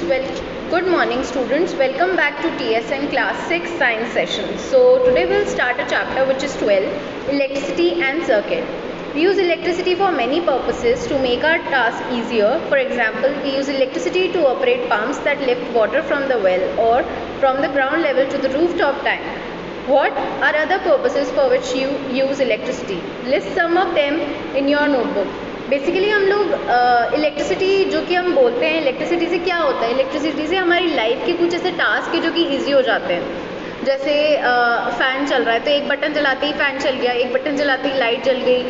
Good morning students, welcome back to TSN class 6 science session. So today we'll start a chapter which is 12, electricity and circuit. We use electricity for many purposes to make our task easier. For example, we use electricity to operate pumps that lift water from the well or from the ground level to the rooftop tank. What are other purposes for which you use electricity? List some of them in your notebook. Basically हम लोग electricity जो कि हम बोलते हैं, electricity से क्या होता है? इलेक्ट्रिसिटी से हमारी लाइफ के कुछ ऐसे टास्क है जो कि ईजी हो जाते हैं. जैसे फ़ैन चल रहा है तो एक बटन चलाते ही फ़ैन चल गया, एक बटन चलाते ही लाइट जल गई.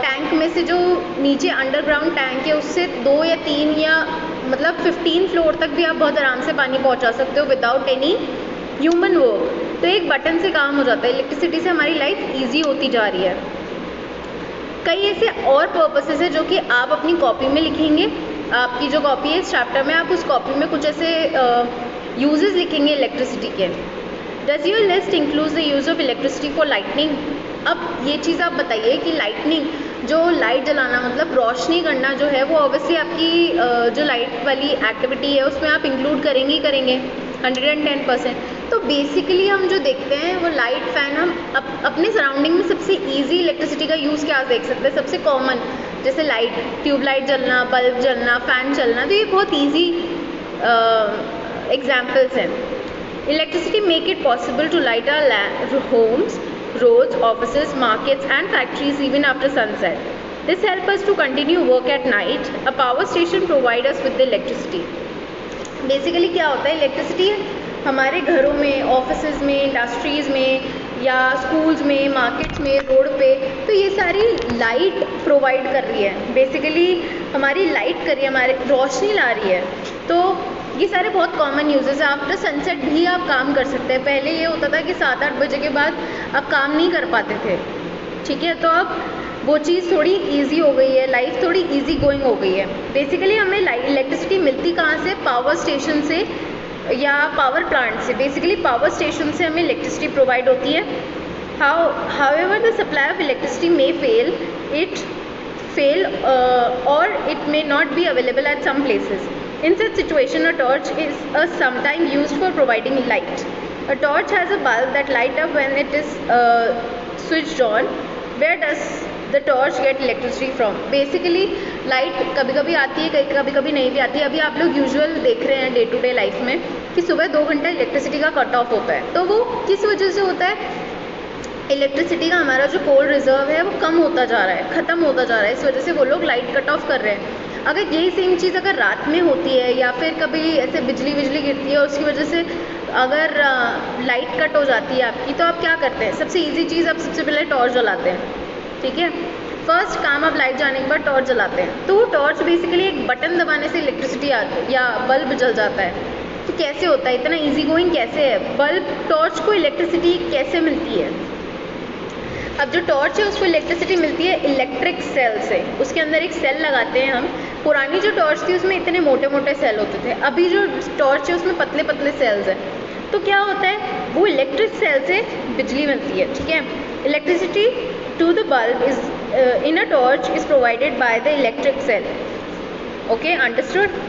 टैंक में से जो नीचे अंडरग्राउंड टैंक है उससे 2 या 3 या मतलब 15 फ्लोर तक भी आप बहुत आराम से पानी पहुंचा सकते हो विदाउट एनी ह्यूमन वर्क. तो एक बटन से काम हो जाता है. इलेक्ट्रिसिटी से हमारी लाइफ ईजी होती जा रही है. कई ऐसे और पर्पसेस है जो कि आप अपनी कॉपी में लिखेंगे. आपकी जो कॉपी है इस चैप्टर में, आप उस कॉपी में कुछ ऐसे यूजेस लिखेंगे इलेक्ट्रिसिटी के. Does your list includes the use of electricity for lightning? अब ये चीज़ आप बताइए कि लाइटनिंग, जो लाइट जलाना मतलब रोशनी करना जो है वो ऑब्वियसली आपकी जो लाइट वाली एक्टिविटी है उसमें आप इंक्लूड करेंगे ही करेंगे 110%. तो बेसिकली हम जो देखते हैं वो लाइट फैन, हम अपने सराउंडिंग में सबसे इजी इलेक्ट्रिसिटी का यूज़ क्या देख सकते हैं? सबसे कॉमन जैसे लाइट, ट्यूबलाइट जलना, बल्ब जलना, फ़ैन चलना, तो ये बहुत इजी एग्जाम्पल्स हैं. Electricity make it possible to light our homes, roads, offices, markets and factories even after sunset. This helps us to continue work at night. A power station provides us with the electricity. Basically क्या होता है? Electricity हमारे घरों में, offices में, industries में या schools में, मार्केट्स में, रोड पे, तो ये सारी लाइट प्रोवाइड कर रही है. बेसिकली हमारी लाइट कर रही है, हमारे रोशनी ला रही है. तो ये सारे बहुत कॉमन यूजेस हैं. आफ्टर सनसेट भी आप काम कर सकते हैं. पहले ये होता था कि 7-8 बजे के बाद आप काम नहीं कर पाते थे, ठीक है? तो अब वो चीज़ थोड़ी इजी हो गई है, लाइफ थोड़ी इजी गोइंग हो गई है. बेसिकली हमें इलेक्ट्रिसिटी मिलती कहाँ से? पावर स्टेशन से या पावर प्लांट से. बेसिकली पावर स्टेशन से हमें इलेक्ट्रिसिटी प्रोवाइड होती है. However the supply of electricity may fail or it may not be available at some places. In such situation, a torch is sometimes used for providing light. A torch has a bulb that light up when it is switched on. Where does the torch get electricity from? Basically light कभी कभी आती है, कभी कभी नहीं भी आती है. अभी आप लोग यूजुअल देख रहे हैं डे टू डे लाइफ में कि सुबह 2 घंटा इलेक्ट्रिसिटी का कट ऑफ होता है. तो वो किस वजह से होता है? इलेक्ट्रिसिटी का हमारा जो कोल्ड रिजर्व है वो कम होता जा रहा है, ख़त्म होता जा रहा है. इस वजह से वो लोग लाइट कट ऑफ कर रहे हैं. अगर यही सेम चीज़ अगर रात में होती है या फिर कभी ऐसे बिजली गिरती है और उसकी वजह से अगर लाइट कट हो जाती है आपकी, तो आप क्या करते हैं? सबसे इजी चीज़, आप सबसे पहले टॉर्च जलाते हैं, ठीक है? फर्स्ट काम आप लाइट जाने के बाद टॉर्च जलाते हैं. तो वो टॉर्च बेसिकली एक बटन दबाने से इलेक्ट्रिसिटी आती या बल्ब जल जाता है. तो कैसे होता है? इतना ईजी गोइंग कैसे है? बल्ब, टॉर्च को इलेक्ट्रिसिटी कैसे मिलती है? अब जो टॉर्च है उसको इलेक्ट्रिसिटी मिलती है इलेक्ट्रिक सेल से. उसके अंदर एक सेल लगाते हैं हम. पुरानी जो टॉर्च थी उसमें इतने मोटे मोटे सेल होते थे. अभी जो टॉर्च है उसमें पतले पतले सेल्स हैं. तो क्या होता है? वो इलेक्ट्रिक सेल से बिजली मिलती है, ठीक है? Electricity to the bulb is in a torch is provided by the electric cell. Okay, understood?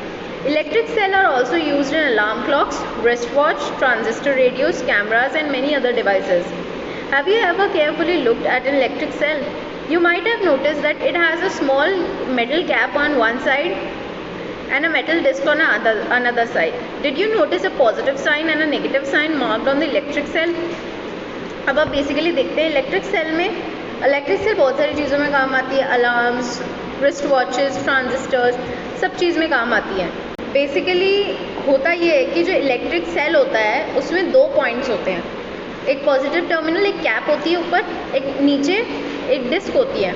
Electric cell are also used in alarm clocks, wristwatch, transistor radios, cameras and many other devices. Have you ever carefully looked at an electric cell? You might have noticed that it has a small metal cap on one side and a metal disc on another side. Did you notice a positive sign and a negative sign marked on the electric cell? अब आप basically देखते हैं electric cell में, electric cell बहुत सारी चीज़ों में काम आती है. अलार्म्स, रिस्ट वॉचेस, ट्रांजिस्टर्स, सब चीज़ में काम आती है. बेसिकली होता ये है कि जो इलेक्ट्रिक सेल होता है उसमें 2 पॉइंट्स होते हैं. एक पॉजिटिव टर्मिनल, एक कैप होती है ऊपर, एक नीचे एक डिस्क होती है.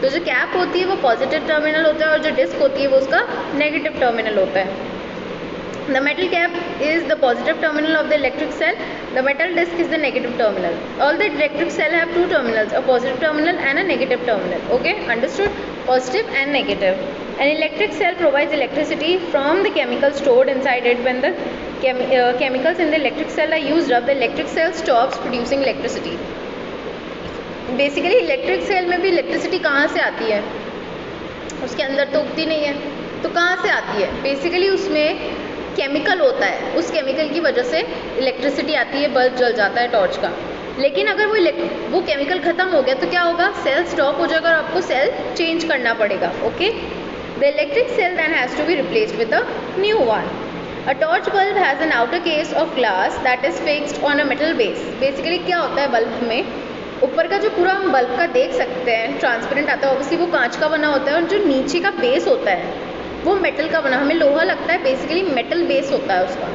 तो जो कैप होती है वो पॉजिटिव टर्मिनल होता है और जो डिस्क होती है वो उसका नेगेटिव टर्मिनल होता है. The metal cap is the positive terminal of the electric cell. The metal disc is the negative terminal. All the electric cell have 2 terminals, a positive terminal and a negative terminal. Okay, understood? Positive and negative. An electric cell provides electricity from the chemicals stored inside it. When the chemicals in the electric cell are used up, the electric cell stops producing electricity. Basically electric cell में भी electricity कहाँ से आती है? उसके अंदर तो उगती नहीं है, तो कहाँ से आती है? बेसिकली उसमें केमिकल होता है, उस केमिकल की वजह से इलेक्ट्रिसिटी आती है, बल्ब जल जाता है टॉर्च का। लेकिन अगर वो केमिकल ख़त्म हो गया तो क्या होगा, सेल स्टॉप हो जाएगा और आपको सेल चेंज करना पड़ेगा। Okay, the electric cell then has to be replaced with a new one. A torch bulb has an outer case of glass that is fixed on a metal base. Basically क्या होता है, bulb में ऊपर का जो पूरा हम bulb का देख सकते हैं ट्रांसपेरेंट आता है, ऑब्वियसली वो कांच का बना होता है, और जो नीचे का बेस होता है वो मेटल का बना, हमें लोहा लगता है, बेसिकली मेटल बेस होता है उसका।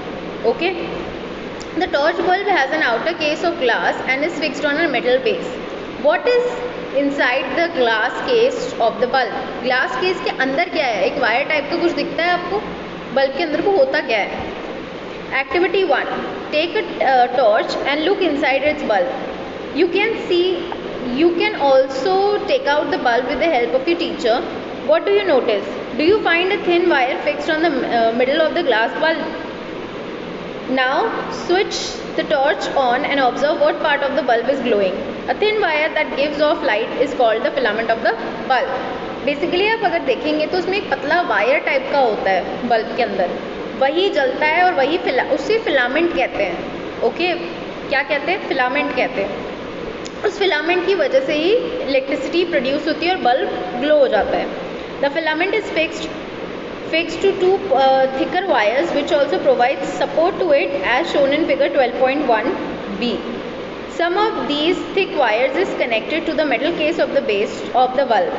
Okay, the torch bulb has an outer case of glass and is fixed on a metal base. What is inside the glass case of the bulb? Glass case के अंदर क्या है, एक wire type का कुछ दिखता है आपको, बल्ब के अंदर वो होता क्या है? Activity 1, take a torch and look inside its bulb. You can also take out the bulb with the help of your teacher. What do you notice? Do you find a thin wire fixed on the middle of the glass bulb? Now switch the torch on and observe what part of the bulb is glowing. A thin wire that gives off light is called the filament of the bulb. Basically आप अगर देखेंगे तो उसमें एक पतला wire type का होता है बल्ब के अंदर, वही जलता है और वही उसे फिलामेंट कहते हैं। ओके, क्या कहते हैं? फिलामेंट कहते हैं। उस फिलामेंट की वजह से ही इलेक्ट्रिसिटी प्रोड्यूस होती है और बल्ब ग्लो हो जाता है। The filament is fixed to two thicker wires which also provide support to it as shown in figure 12.1b. Some of these thick wires is connected to the metal case of the base of the bulb.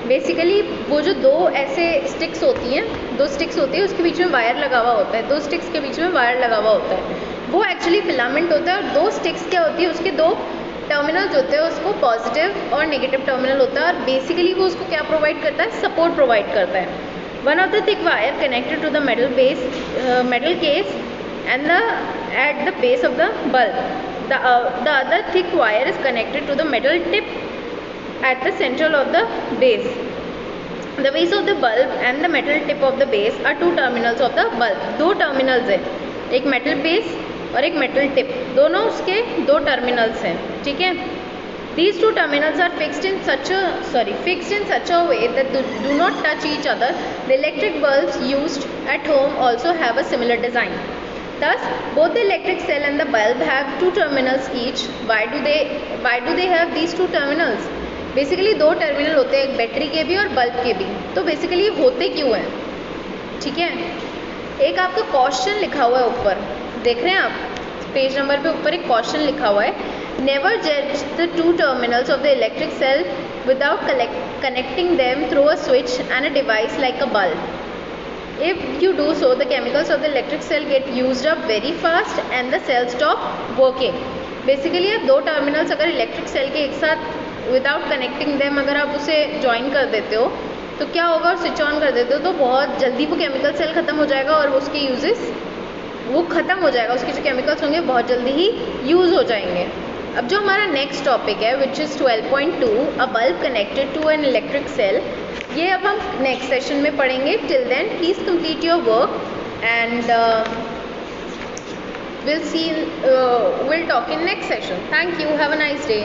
Basically वो जो दो ऐसे sticks होती हैं, उसके बीच में wire लगा हुआ होता है, दो स्टिक्स के बीच में वायर लगा हुआ होता है, वो एक्चुअली फिलामेंट होता है। और दो स्टिक्स क्या होती है, उसके दो टर्मिनल्स होते हैं, उसको पॉजिटिव और नेगेटिव टर्मिनल होता है, और बेसिकली वो उसको क्या प्रोवाइड करता है, सपोर्ट प्रोवाइड करता है। One of the thick wire connected to the metal case and at the base of the bulb, the other thick wire is connected to the metal tip at the centre of the base. The base of the bulb and the metal tip of the base are two terminals of the bulb. दो terminals है, एक metal base और एक metal tip, दोनों उसके दो terminals हैं। ठीक है, these two terminals are fixed in such a way that do not touch each other. The electric bulbs used at home also have a similar design. Thus, both the electric cell and the bulb have two terminals each. Why do they have these two terminals? Basically दो terminal होते हैं, एक battery के भी और bulb के भी। तो बेसिकली होते क्यों हैं? ठीक है, एक आपका क्वेश्चन लिखा हुआ है ऊपर, देख रहे हैं आप पेज नंबर पे ऊपर एक क्वेश्चन लिखा हुआ है, नेवर जज the two terminals of the electric cell without connecting them through a switch and a device like a bulb. If you do so, the chemicals of the electric cell get used up very fast and the cell stop working. Basically आप दो terminals अगर electric cell के एक साथ without connecting them अगर आप उसे join कर देते हो तो क्या होगा, और स्विच ऑन कर देते हो तो बहुत जल्दी वो केमिकल सेल ख़त्म हो जाएगा और उसके यूजेस वो ख़त्म हो जाएगा, उसके जो केमिकल्स होंगे बहुत जल्दी ही यूज़ हो जाएंगे. अब जो हमारा नेक्स्ट टॉपिक है which is 12.2 a bulb connected to an electric cell, ये अब हम नेक्स्ट सेशन में पढ़ेंगे. Till then please complete your work and we'll talk in next session. Thank you. Have a nice day.